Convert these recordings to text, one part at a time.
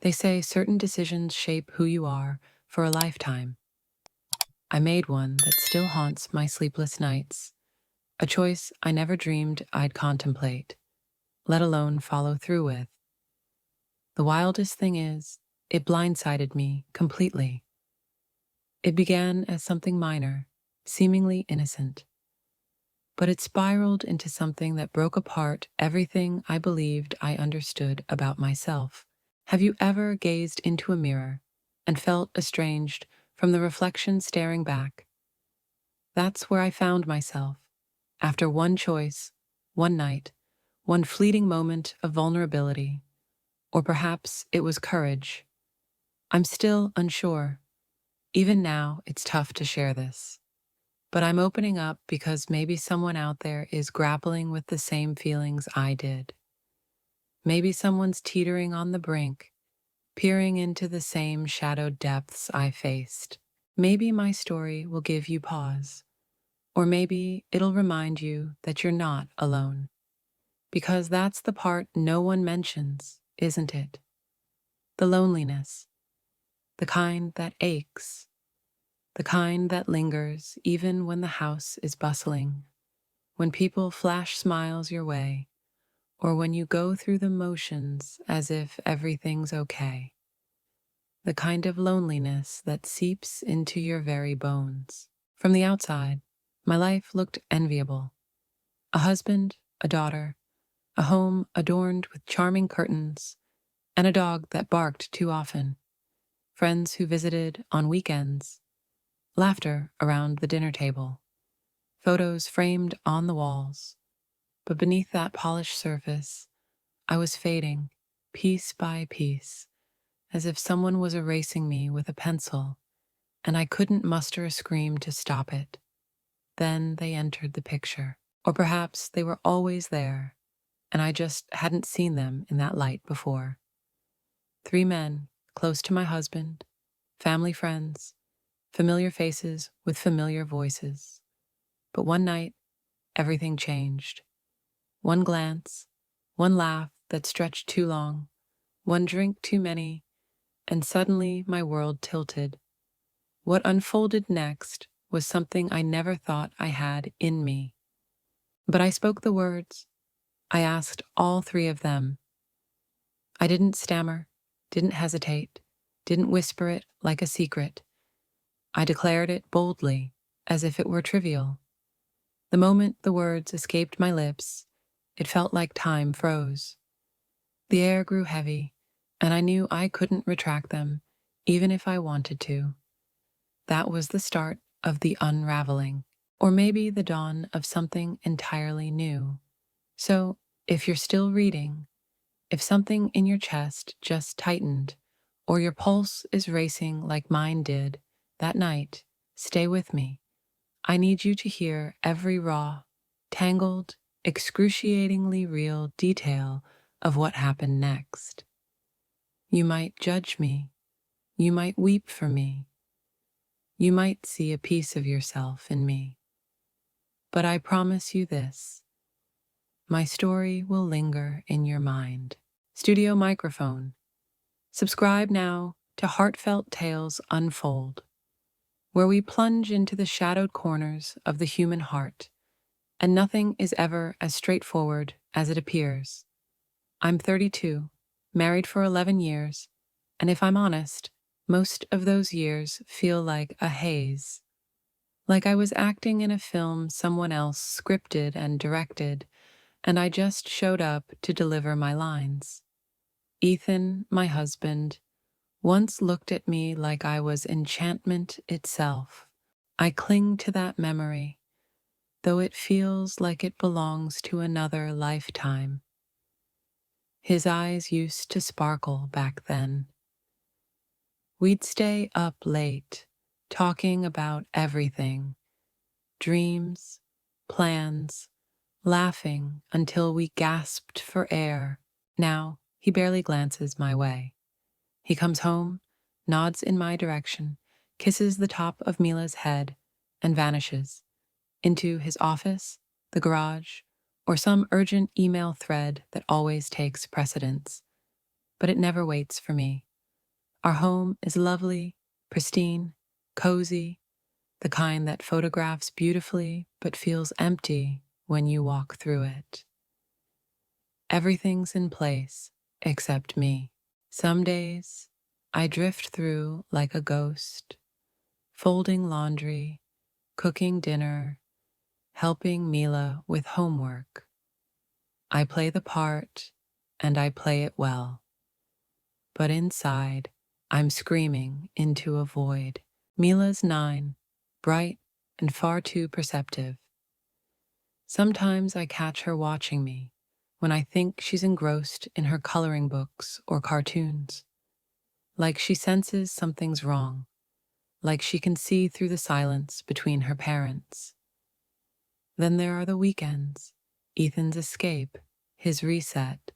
They say certain decisions shape who you are for a lifetime. I made one that still haunts my sleepless nights, a choice I never dreamed I'd contemplate, let alone follow through with. The wildest thing is, it blindsided me completely. It began as something minor, seemingly innocent, but it spiraled into something that broke apart everything I believed I understood about myself. Have you ever gazed into a mirror and felt estranged from the reflection staring back? That's where I found myself, after one choice, one night, one fleeting moment of vulnerability, or perhaps it was courage. I'm still unsure. Even now, it's tough to share this. But I'm opening up because maybe someone out there is grappling with the same feelings I did. Maybe someone's teetering on the brink, peering into the same shadowed depths I faced. Maybe my story will give you pause, or maybe it'll remind you that you're not alone. Because that's the part no one mentions, isn't it? The loneliness, the kind that aches, the kind that lingers even when the house is bustling, when people flash smiles your way, or when you go through the motions as if everything's okay. The kind of loneliness that seeps into your very bones. From the outside, my life looked enviable. A husband, a daughter, a home adorned with charming curtains, and a dog that barked too often, friends who visited on weekends, laughter around the dinner table, photos framed on the walls. But beneath that polished surface, I was fading, piece by piece, as if someone was erasing me with a pencil, and I couldn't muster a scream to stop it. Then they entered the picture. Or perhaps they were always there, and I just hadn't seen them in that light before. 3 men, close to my husband, family friends, familiar faces with familiar voices. But one night, everything changed. One glance, one laugh that stretched too long, one drink too many, and suddenly my world tilted. What unfolded next was something I never thought I had in me. But I spoke the words. I asked all 3 of them. I didn't stammer, didn't hesitate, didn't whisper it like a secret. I declared it boldly, as if it were trivial. The moment the words escaped my lips, it felt like time froze. The air grew heavy, and I knew I couldn't retract them, even if I wanted to. That was the start of the unraveling, or maybe the dawn of something entirely new. So, if you're still reading, if something in your chest just tightened, or your pulse is racing like mine did that night, stay with me. I need you to hear every raw, tangled, excruciatingly real detail of what happened next. You might judge me. You might weep for me. You might see a piece of yourself in me. But I promise you this: my story will linger in your mind. Studio Microphone. Subscribe now to Heartfelt Tales Unfold, where we plunge into the shadowed corners of the human heart, and nothing is ever as straightforward as it appears. I'm 32, married for 11 years, and if I'm honest, most of those years feel like a haze. Like I was acting in a film someone else scripted and directed, and I just showed up to deliver my lines. Ethan, my husband, once looked at me like I was enchantment itself. I cling to that memory, though it feels like it belongs to another lifetime. His eyes used to sparkle back then. We'd stay up late, talking about everything: dreams, plans, laughing until we gasped for air. Now, he barely glances my way. He comes home, nods in my direction, kisses the top of Mila's head, and vanishes into his office, the garage, or some urgent email thread that always takes precedence. But it never waits for me. Our home is lovely, pristine, cozy, the kind that photographs beautifully but feels empty when you walk through it. Everything's in place except me. Some days, I drift through like a ghost, folding laundry, cooking dinner, helping Mila with homework. I play the part, and I play it well. But inside, I'm screaming into a void. Mila's 9, bright and far too perceptive. Sometimes I catch her watching me when I think she's engrossed in her coloring books or cartoons. Like she senses something's wrong, like she can see through the silence between her parents. Then there are the weekends, Ethan's escape, his reset,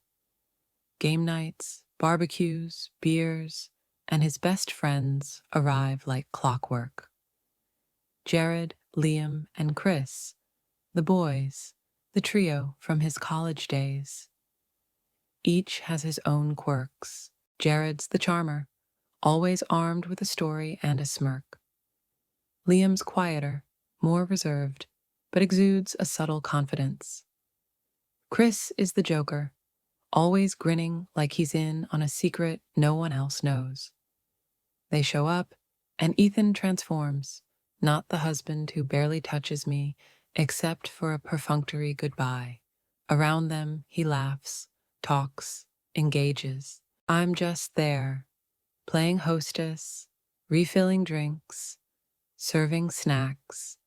game nights, barbecues, beers, and his best friends arrive like clockwork. Jared, Liam, and Chris, the boys, the trio from his college days. Each has his own quirks. Jared's the charmer, always armed with a story and a smirk. Liam's quieter, more reserved, but exudes a subtle confidence. Chris is the joker, always grinning like he's in on a secret no one else knows. They show up, and Ethan transforms, not the husband who barely touches me, except for a perfunctory goodbye. Around them, he laughs, talks, engages. I'm just there, playing hostess, refilling drinks, serving snacks,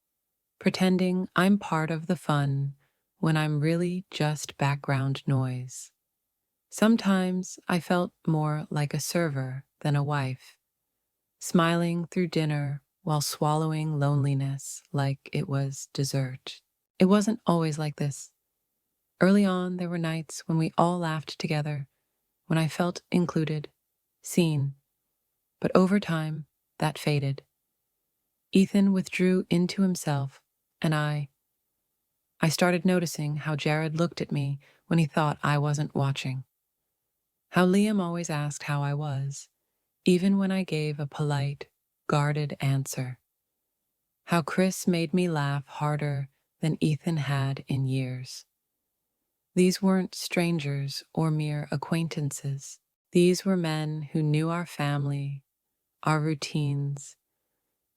pretending I'm part of the fun when I'm really just background noise. Sometimes I felt more like a server than a wife, smiling through dinner while swallowing loneliness like it was dessert. It wasn't always like this. Early on, there were nights when we all laughed together, when I felt included, seen. But over time, that faded. Ethan withdrew into himself, and I started noticing how Jared looked at me when he thought I wasn't watching. How Liam always asked how I was, even when I gave a polite, guarded answer. How Chris made me laugh harder than Ethan had in years. These weren't strangers or mere acquaintances. These were men who knew our family, our routines,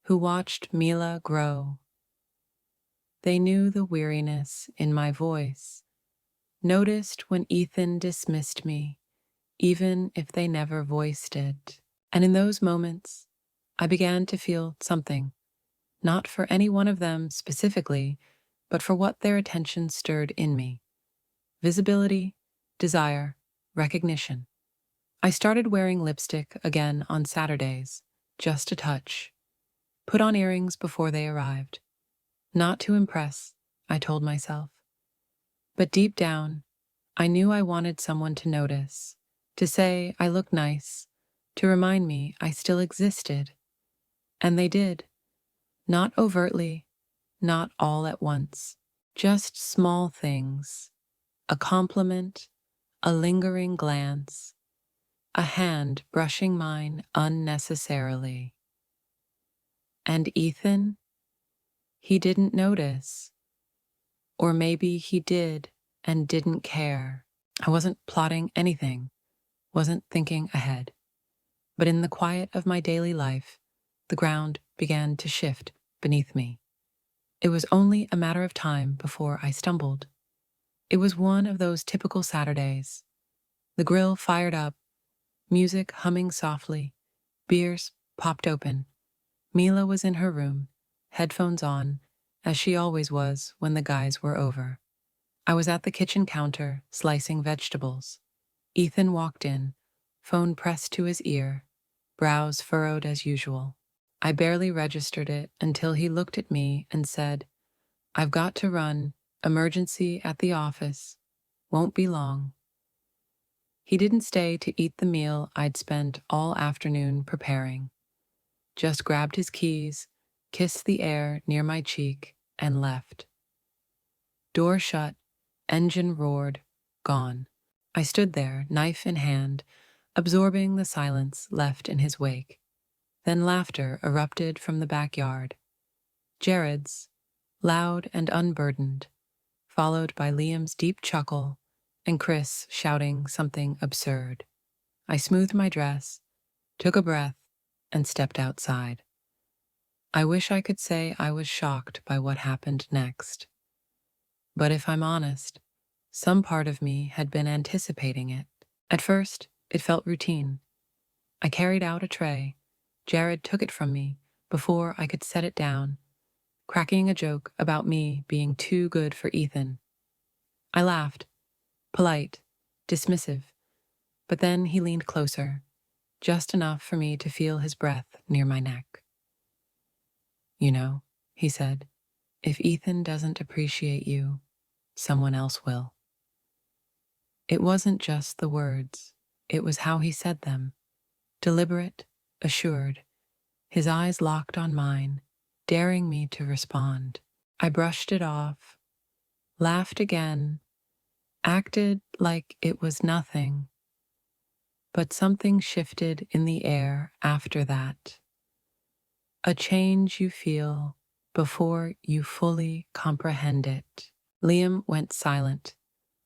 who watched Mila grow. They knew the weariness in my voice, noticed when Ethan dismissed me, even if they never voiced it. And in those moments, I began to feel something, not for any one of them specifically, but for what their attention stirred in me. Visibility, desire, recognition. I started wearing lipstick again on Saturdays, just a touch. Put on earrings before they arrived. Not to impress, I told myself. But deep down, I knew I wanted someone to notice, to say I look nice, to remind me I still existed. And they did. Not overtly, not all at once. Just small things. A compliment, a lingering glance, a hand brushing mine unnecessarily. And Ethan? He didn't notice. Or maybe he did and didn't care. I wasn't plotting anything, wasn't thinking ahead. But in the quiet of my daily life, the ground began to shift beneath me. It was only a matter of time before I stumbled. It was one of those typical Saturdays. The grill fired up, music humming softly, beers popped open. Mila was in her room, headphones on, as she always was when the guys were over. I was at the kitchen counter, slicing vegetables. Ethan walked in, phone pressed to his ear, brows furrowed as usual. I barely registered it until he looked at me and said, "I've got to run. Emergency at the office. Won't be long." He didn't stay to eat the meal I'd spent all afternoon preparing. Just grabbed his keys, kissed the air near my cheek, and left. Door shut, engine roared, gone. I stood there, knife in hand, absorbing the silence left in his wake. Then laughter erupted from the backyard. Jared's, loud and unburdened, followed by Liam's deep chuckle and Chris shouting something absurd. I smoothed my dress, took a breath, and stepped outside. I wish I could say I was shocked by what happened next. But if I'm honest, some part of me had been anticipating it. At first, it felt routine. I carried out a tray. Jared took it from me before I could set it down, cracking a joke about me being too good for Ethan. I laughed, polite, dismissive, but then he leaned closer, just enough for me to feel his breath near my neck. You know, he said, if Ethan doesn't appreciate you, someone else will. It wasn't just the words, it was how he said them. Deliberate, assured, his eyes locked on mine, daring me to respond. I brushed it off, laughed again, acted like it was nothing. But something shifted in the air after that. A change you feel before you fully comprehend it. Liam went silent,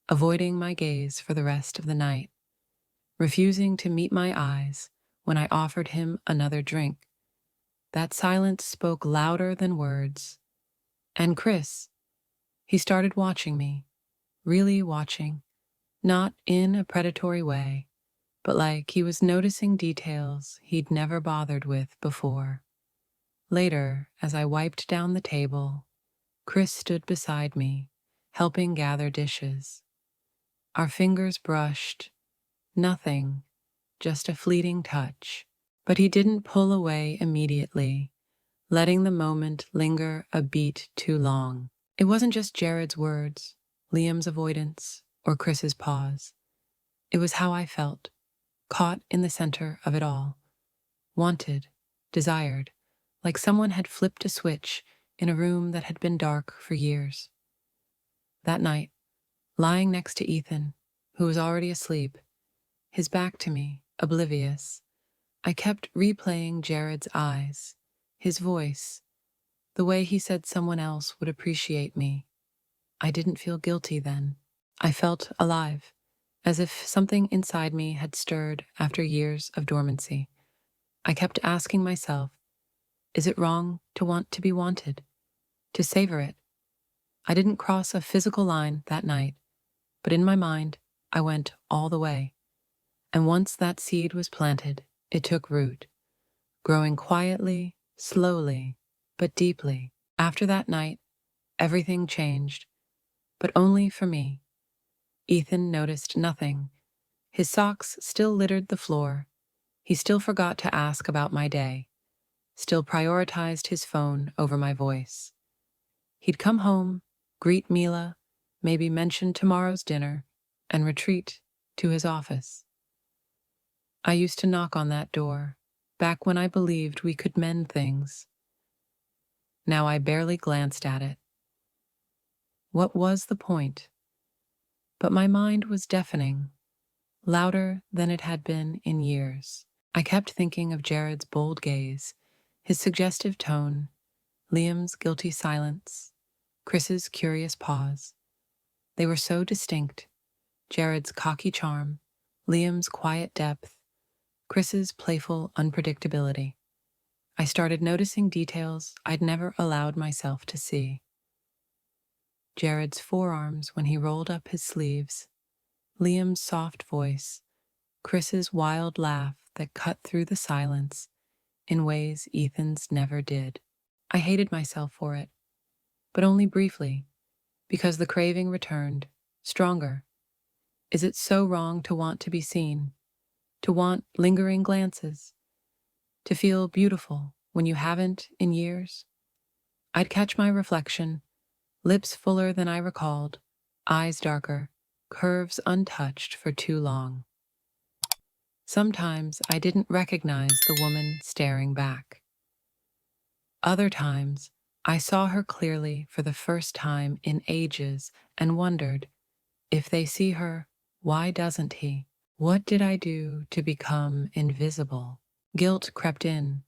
avoiding my gaze for the rest of the night, refusing to meet my eyes when I offered him another drink. That silence spoke louder than words. And Chris, he started watching me, really watching, not in a predatory way, but like he was noticing details he'd never bothered with before. Later, as I wiped down the table, Chris stood beside me, helping gather dishes. Our fingers brushed, nothing, just a fleeting touch. But he didn't pull away immediately, letting the moment linger a beat too long. It wasn't just Jared's words, Liam's avoidance, or Chris's pause. It was how I felt, caught in the center of it all. Wanted, desired, like someone had flipped a switch in a room that had been dark for years. That night, lying next to Ethan, who was already asleep, his back to me, oblivious, I kept replaying Jared's eyes, his voice, the way he said someone else would appreciate me. I didn't feel guilty then. I felt alive, as if something inside me had stirred after years of dormancy. I kept asking myself, is it wrong to want to be wanted? To savor it? I didn't cross a physical line that night, but in my mind, I went all the way. And once that seed was planted, it took root, growing quietly, slowly, but deeply. After that night, everything changed, but only for me. Ethan noticed nothing. His socks still littered the floor. He still forgot to ask about my day, still prioritized his phone over my voice. He'd come home, greet Mila, maybe mention tomorrow's dinner, and retreat to his office. I used to knock on that door, back when I believed we could mend things. Now I barely glanced at it. What was the point? But my mind was deafening, louder than it had been in years. I kept thinking of Jared's bold gaze, his suggestive tone, Liam's guilty silence, Chris's curious pause. They were so distinct. Jared's cocky charm, Liam's quiet depth, Chris's playful unpredictability. I started noticing details I'd never allowed myself to see. Jared's forearms when he rolled up his sleeves, Liam's soft voice, Chris's wild laugh that cut through the silence in ways Ethan's never did. I hated myself for it, but only briefly, because the craving returned, stronger. Is it so wrong to want to be seen, to want lingering glances, to feel beautiful when you haven't in years? I'd catch my reflection, lips fuller than I recalled, eyes darker, curves untouched for too long. Sometimes I didn't recognize the woman staring back. Other times, I saw her clearly for the first time in ages and wondered, if they see her, why doesn't he? What did I do to become invisible? Guilt crept in.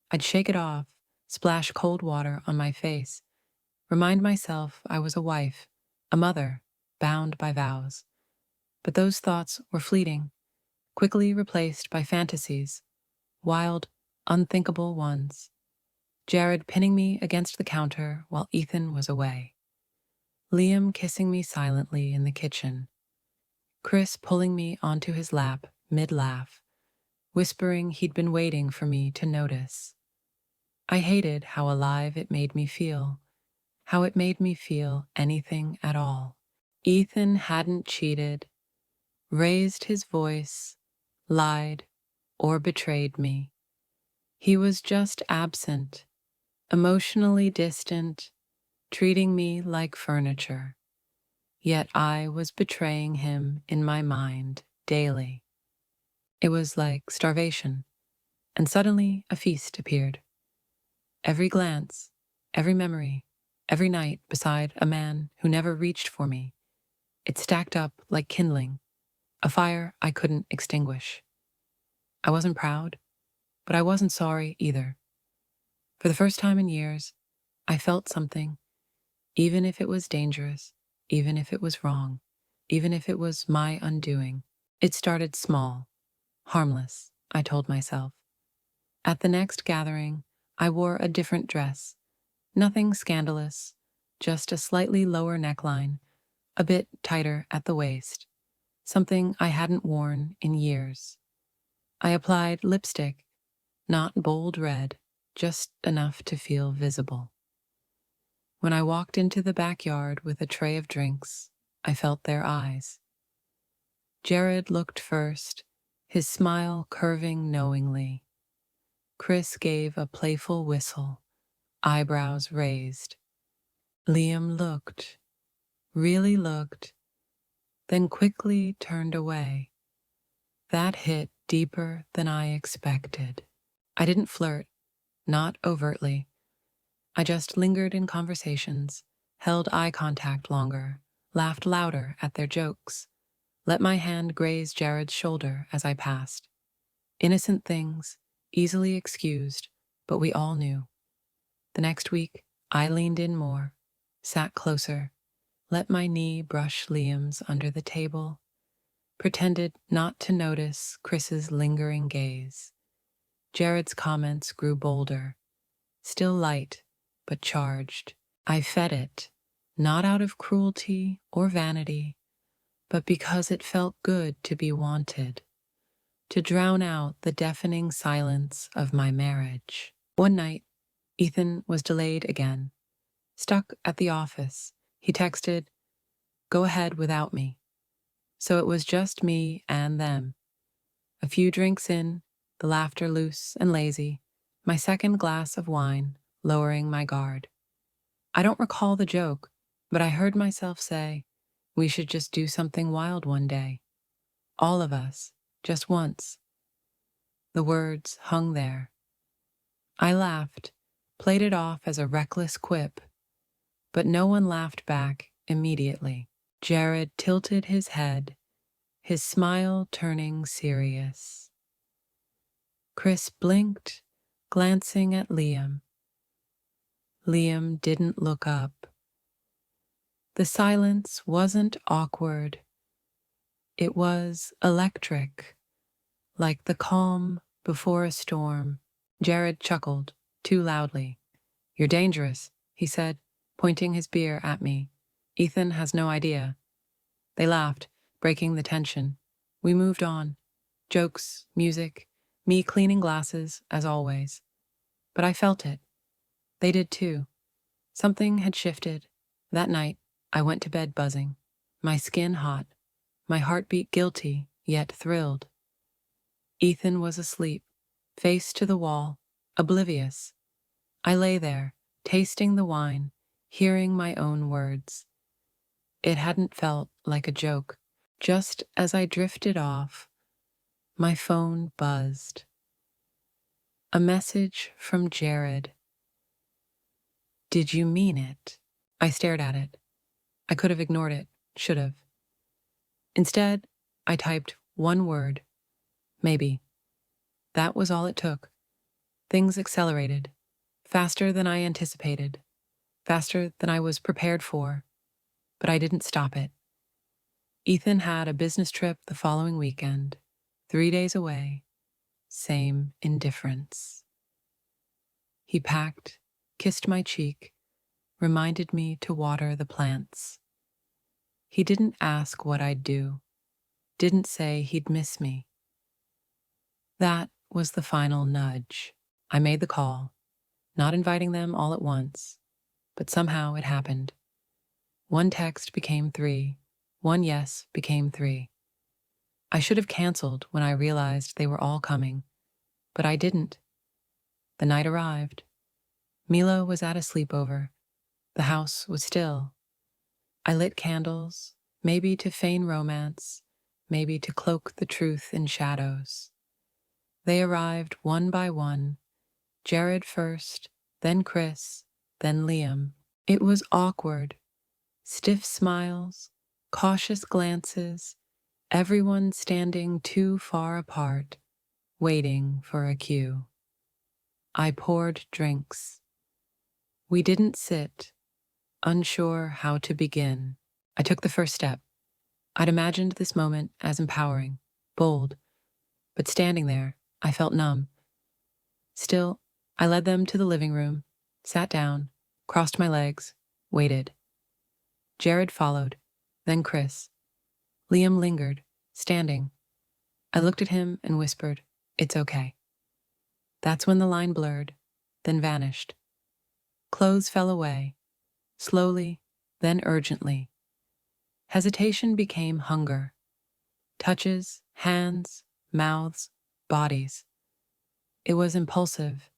I'd shake it off, splash cold water on my face, remind myself I was a wife, a mother, bound by vows. But those thoughts were fleeting, quickly replaced by fantasies, wild, unthinkable ones. Jared pinning me against the counter while Ethan was away. Liam kissing me silently in the kitchen. Chris pulling me onto his lap mid-laugh, whispering he'd been waiting for me to notice. I hated how alive it made me feel, how it made me feel anything at all. Ethan hadn't cheated, raised his voice, lied, or betrayed me. He was just absent, emotionally distant, treating me like furniture. Yet I was betraying him in my mind daily. It was like starvation, and suddenly a feast appeared. Every glance, every memory, every night beside a man who never reached for me, it stacked up like kindling, a fire I couldn't extinguish. I wasn't proud, but I wasn't sorry either. For the first time in years, I felt something, even if it was dangerous, even if it was wrong, even if it was my undoing. It started small, harmless, I told myself. At the next gathering, I wore a different dress. Nothing scandalous, just a slightly lower neckline, a bit tighter at the waist, something I hadn't worn in years. I applied lipstick, not bold red, just enough to feel visible. When I walked into the backyard with a tray of drinks, I felt their eyes. Jared looked first, his smile curving knowingly. Chris gave a playful whistle, eyebrows raised. Liam looked, really looked, then quickly turned away. That hit deeper than I expected. I didn't flirt, not overtly. I just lingered in conversations, held eye contact longer, laughed louder at their jokes, let my hand graze Jared's shoulder as I passed. Innocent things, easily excused, but we all knew. The next week, I leaned in more, sat closer, let my knee brush Liam's under the table, pretended not to notice Chris's lingering gaze. Jared's comments grew bolder, still light, but charged. I fed it, not out of cruelty or vanity, but because it felt good to be wanted, to drown out the deafening silence of my marriage. One night, Ethan was delayed again. Stuck at the office, he texted, "Go ahead without me." So it was just me and them. A few drinks in, the laughter loose and lazy, my second glass of wine lowering my guard. I don't recall the joke, but I heard myself say, "We should just do something wild one day. All of us, just once." The words hung there. I laughed, played it off as a reckless quip, but no one laughed back immediately. Jared tilted his head, his smile turning serious. Chris blinked, glancing at Liam. Liam didn't look up. The silence wasn't awkward. It was electric, like the calm before a storm. Jared chuckled, too loudly. "You're dangerous," he said, pointing his beer at me. "Ethan has no idea." They laughed, breaking the tension. We moved on. Jokes, music, me cleaning glasses, as always. But I felt it. They did too. Something had shifted. That night, I went to bed buzzing, my skin hot, my heartbeat guilty, yet thrilled. Ethan was asleep, face to the wall, oblivious. I lay there, tasting the wine, hearing my own words. It hadn't felt like a joke. Just as I drifted off, my phone buzzed. A message from Jared. "Did you mean it?" I stared at it. I could have ignored it, should have. Instead, I typed, One word. Maybe. That was all it took. Things accelerated. Faster than I anticipated. Faster than I was prepared for. But I didn't stop it. Ethan had a business trip the following weekend. 3 days away. Same indifference. He packed, kissed my cheek, reminded me to water the plants. He didn't ask what I'd do, didn't say he'd miss me. That was the final nudge. I made the call, not inviting them all at once, but somehow it happened. One text became 3, one yes became 3. I should have canceled when I realized they were all coming, but I didn't. The night arrived. Milo was at a sleepover. The house was still. I lit candles, maybe to feign romance, maybe to cloak the truth in shadows. They arrived one by one, Jared first, then Chris, then Liam. It was awkward. Stiff smiles, cautious glances, everyone standing too far apart, waiting for a cue. I poured drinks. We didn't sit, unsure how to begin. I took the first step. I'd imagined this moment as empowering, bold, but standing there, I felt numb. Still, I led them to the living room, sat down, crossed my legs, waited. Jared followed, then Chris. Liam lingered, standing. I looked at him and whispered, "It's okay." That's when the line blurred, then vanished. Clothes fell away, slowly, then urgently. Hesitation became hunger. Touches, hands, mouths, bodies. It was impulsive,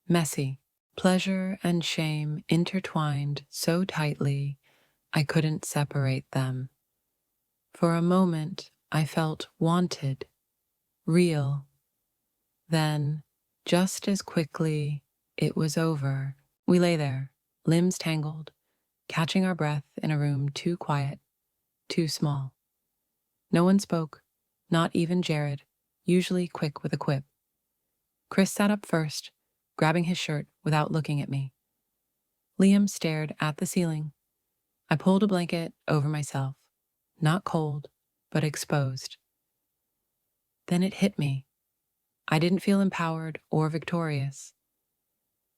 messy. Pleasure and shame intertwined so tightly I couldn't separate them. For a moment, I felt wanted, real. Then, just as quickly, it was over. We lay there, limbs tangled, catching our breath in a room too quiet, too small. No one spoke, not even Jared, usually quick with a quip. Chris sat up first, grabbing his shirt without looking at me. Liam stared at the ceiling. I pulled a blanket over myself, not cold, but exposed. Then it hit me. I didn't feel empowered or victorious.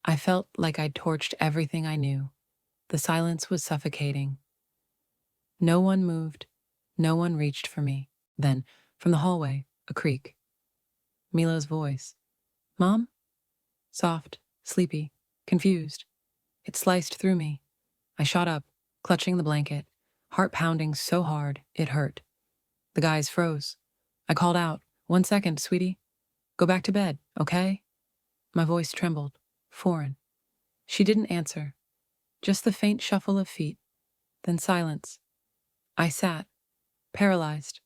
I felt like I'd torched everything I knew. The silence was suffocating. No one moved. No one reached for me. Then, from the hallway, a creak. Milo's voice. "Mom?" Soft, sleepy, confused. It sliced through me. I shot up, clutching the blanket, heart pounding so hard it hurt. The guys froze. I called out, "1 second, sweetie. Go back to bed, okay?" My voice trembled, foreign. She didn't answer. Just the faint shuffle of feet, then silence. I sat, paralyzed.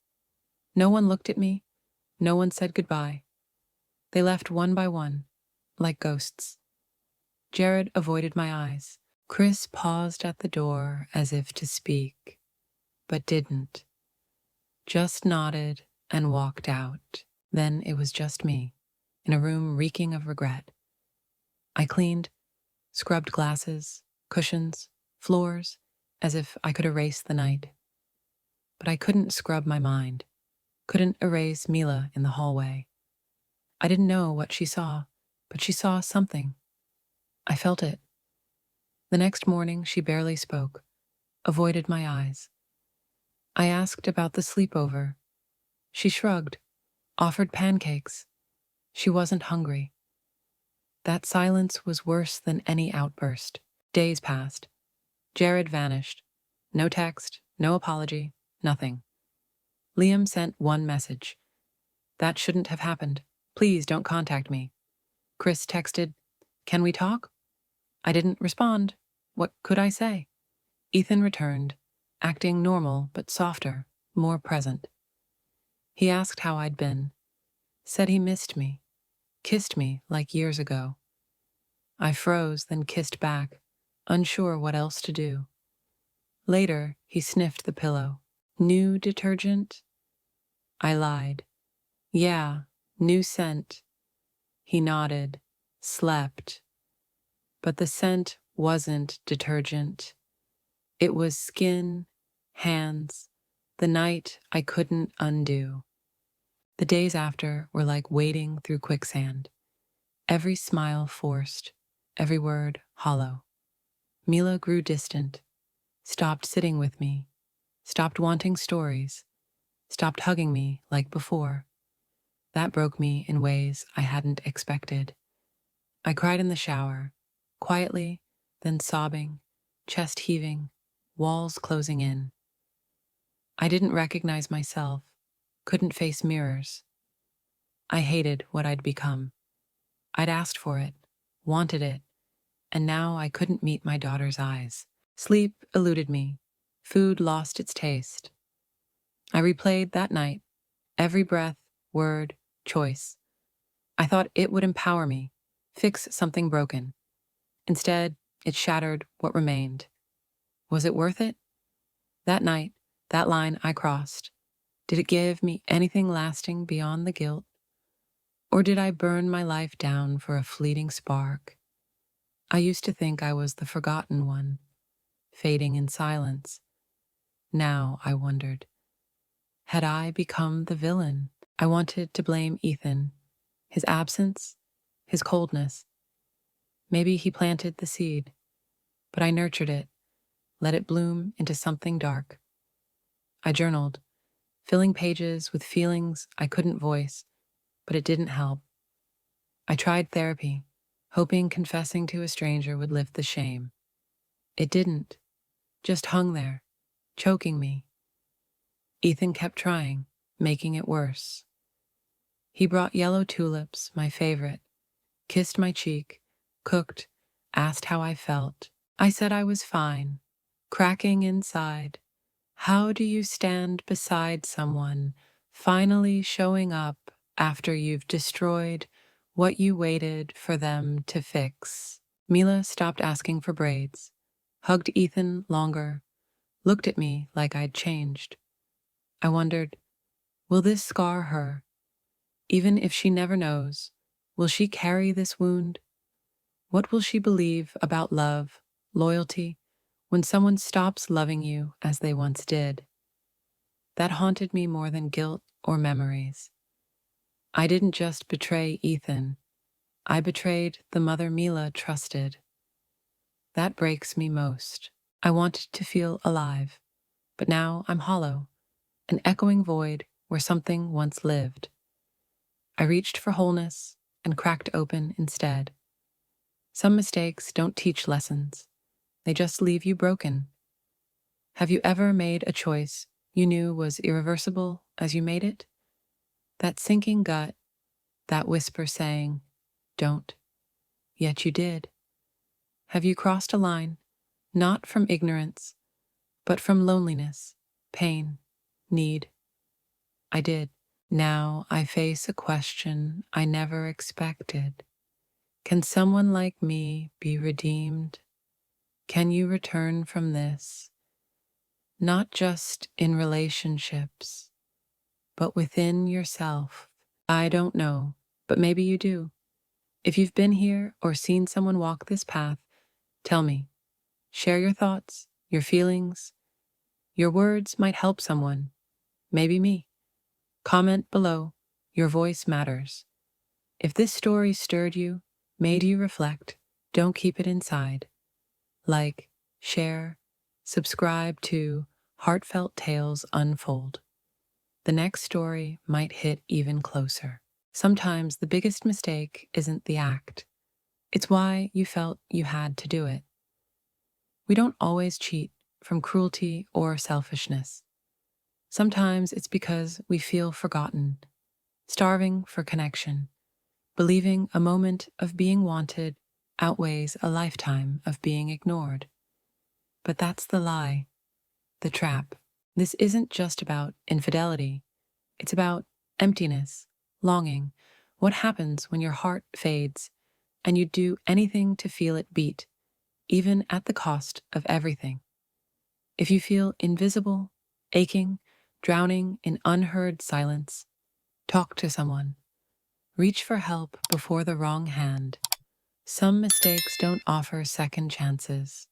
No one looked at me. No one said goodbye. They left one by one, like ghosts. Jared avoided my eyes. Chris paused at the door as if to speak, but didn't. Just nodded and walked out. Then it was just me, in a room reeking of regret. I cleaned, scrubbed glasses, cushions, floors, as if I could erase the night. But I couldn't scrub my mind, couldn't erase Mila in the hallway. I didn't know what she saw, but she saw something. I felt it. The next morning, she barely spoke, avoided my eyes. I asked about the sleepover. She shrugged, offered pancakes. She wasn't hungry. That silence was worse than any outburst. Days passed. Jared vanished. No text, no apology, nothing. Liam sent one message. "That shouldn't have happened. Please don't contact me." Chris texted, "Can we talk?" I didn't respond. What could I say? Ethan returned, acting normal but softer, more present. He asked how I'd been, said he missed me, kissed me like years ago. I froze, then kissed back, unsure what else to do. Later, he sniffed the pillow. "New detergent?" I lied. Yeah, new scent. He nodded, slept. But the scent wasn't detergent. It was skin, hands, the night I couldn't undo. The days after were like wading through quicksand. Every smile forced, every word hollow. Mila grew distant, stopped sitting with me, stopped wanting stories, stopped hugging me like before. That broke me in ways I hadn't expected. I cried in the shower, quietly, then sobbing, chest heaving, walls closing in. I didn't recognize myself, couldn't face mirrors. I hated what I'd become. I'd asked for it, wanted it, and now I couldn't meet my daughter's eyes. Sleep eluded me. Food lost its taste. I replayed that night, every breath, word, choice. I thought it would empower me, fix something broken. Instead, it shattered what remained. Was it worth it? That night, that line I crossed, did it give me anything lasting beyond the guilt? Or did I burn my life down for a fleeting spark? I used to think I was the forgotten one, fading in silence. Now I wondered, had I become the villain? I wanted to blame Ethan, his absence, his coldness. Maybe he planted the seed, but I nurtured it, let it bloom into something dark. I journaled, filling pages with feelings I couldn't voice, but it didn't help. I tried therapy, hoping confessing to a stranger would lift the shame. It didn't, just hung there, choking me. Ethan kept trying, making it worse. He brought yellow tulips, my favorite, kissed my cheek, cooked, asked how I felt. I said I was fine, cracking inside. How do you stand beside someone, finally showing up after you've destroyed what you waited for them to fix? Mila stopped asking for braids, hugged Ethan longer, looked at me like I'd changed. I wondered, will this scar her? Even if she never knows, will she carry this wound? What will she believe about love, loyalty, when someone stops loving you as they once did? That haunted me more than guilt or memories. I didn't just betray Ethan, I betrayed the mother Mila trusted. That breaks me most. I wanted to feel alive, but now I'm hollow, an echoing void where something once lived. I reached for wholeness and cracked open instead. Some mistakes don't teach lessons. They just leave you broken. Have you ever made a choice you knew was irreversible as you made it? That sinking gut, that whisper saying, don't, yet you did. Have you crossed a line, not from ignorance, but from loneliness, pain, need? I did. Now I face a question I never expected. Can someone like me be redeemed? Can you return from this? Not just in relationships, but within yourself. I don't know, but maybe you do. If you've been here or seen someone walk this path, tell me. Share your thoughts, your feelings. Your words might help someone, maybe me. Comment below. Your voice matters. If this story stirred you, made you reflect, don't keep it inside. Like, share, subscribe to Heartfelt Tales Unfold. The next story might hit even closer. Sometimes the biggest mistake isn't the act. It's why you felt you had to do it. We don't always cheat from cruelty or selfishness. Sometimes it's because we feel forgotten, starving for connection, believing a moment of being wanted outweighs a lifetime of being ignored. But that's the lie, the trap. This isn't just about infidelity. It's about emptiness, longing, what happens when your heart fades and you do anything to feel it beat, even at the cost of everything. If you feel invisible, aching, drowning in unheard silence, Talk to someone. Reach for help before the wrong hand. Some mistakes don't offer second chances.